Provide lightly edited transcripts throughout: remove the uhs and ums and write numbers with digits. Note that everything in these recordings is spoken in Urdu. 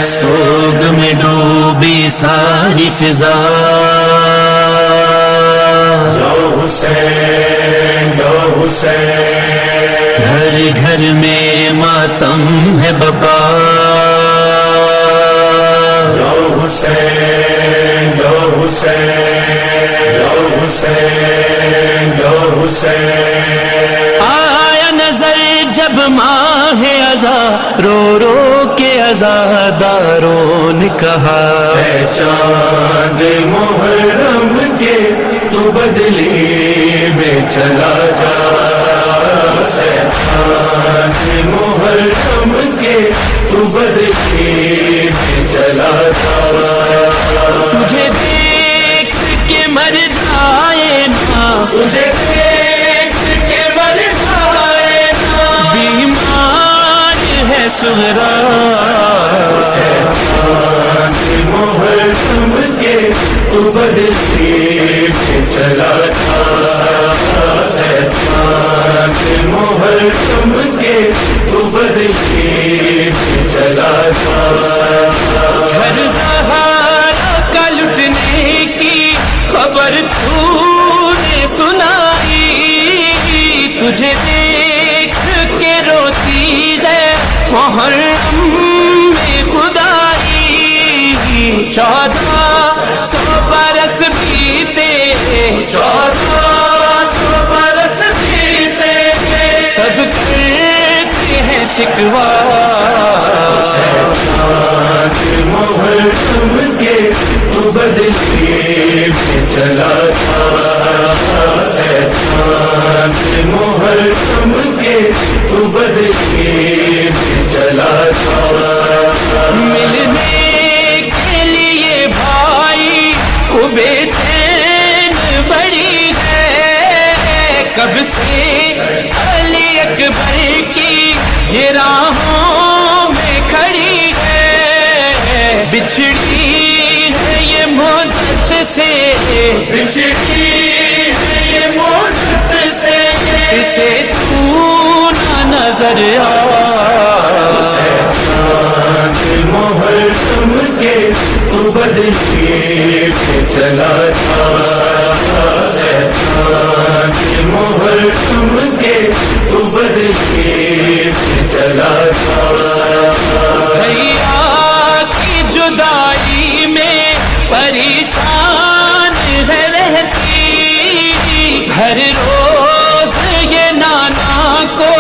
سوگ میں ڈوبی ساری فضا یا حسین یا حسین، گھر گھر میں ماتم ہے بپا یا حسین یا حسین یا حسین یا حسین۔ آیا نظر جب ماہ ازا رو رو کے عزاداروں نے کہا، اے چاند محرم کے تو بدلی میں چلا جا، اے چاند محرم کے تو بدلی میں چلا جا، تجھے دیکھ کے مر جائے نا، تجھے دیکھ کے مر جائے نا، بیمار ہے سغرا چاند محرم کے تو بدلی میں چلا جا، اے چاند محرم کے تو بدلی میں چلا جا۔ گھر زہرا کا لٹنے کی خبر تو نے سنائی، تجھے دیکھ کے روتی ہے محرم میں خدائی، 1400 برس بیتے، 1400 برس بیتے سب کرتے ہیں شکوا، چاند محرم کے تو بدلی میں چلا جا، اے چاند محرم کے تو بدلی میں چلا جا۔ ملنے کے لیے بھائی کو بےچین بڑی ہے، کب سے علی اکبر کی یہ راہوں میں کھڑی ہے، بچھڑی ہے یہ مدت سے، بچھڑی ہے یہ مدت سے، اسے تو نہ نظر آ، چاند محرم کے تو بدلی میں چلا جا، اے چاند محرم کے تو بدلی میں چلا جا۔ بھیا کی جدائی میں پریشان ہے رہتی، ہر روز یہ نانا کو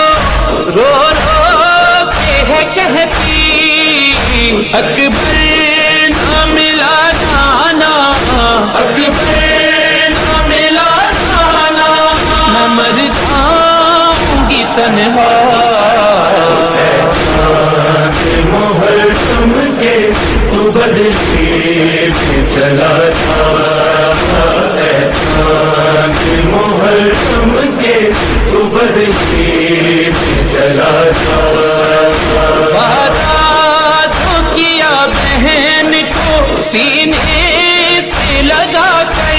رو رو کے ہے کہتی، اکبر نہ ملا جانا، اکبر نہ ملا جانا، نہ مر جاؤں گی تنہا، چاند محرم کے تو بدلی میں چلا جا، اے چاند محرم کے تو بدلی میں چلا جا۔ وعدہ جو کیا بہن کو سینے سے لگا کر،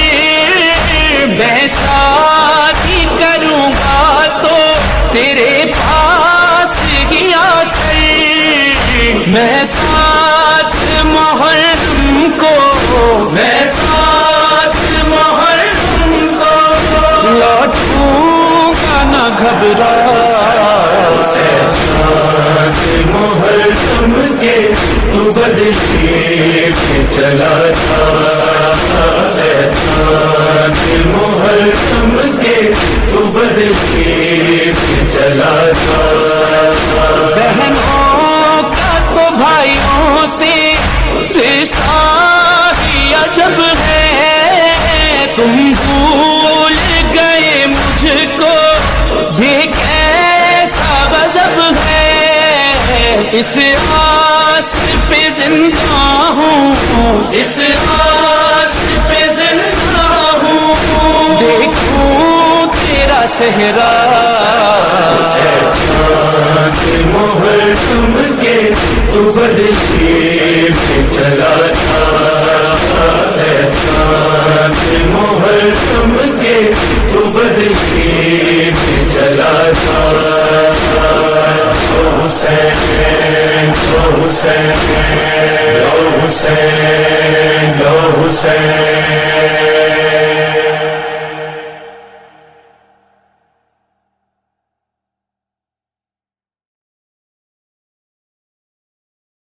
میں شادی کروں گا تو تیرے پاس ہی آ کر، میں ساتھ محرم کو، میں ساتھ محرم کو لوٹوں گا نہ گھبرا، چاند محرم کے تو بدلی میں چلا جا، اے چاند محرم کے تو بدلی میں چلا جا۔ بہنوں کا تو بھائیوں سے رشتہ ہی عجب ہے، تم بھول گئے مجھ کو بھی کیسا غضب ہے، اس آس پہ زندہ ہوں، اس آس پہ زندہ ہوں، دیکھوں تیرا صحرا مہر تم کے تو بدلے میں چلا تھا مہر تم کے تو بدلے میں چلا تھا حسین حسین حسین حسین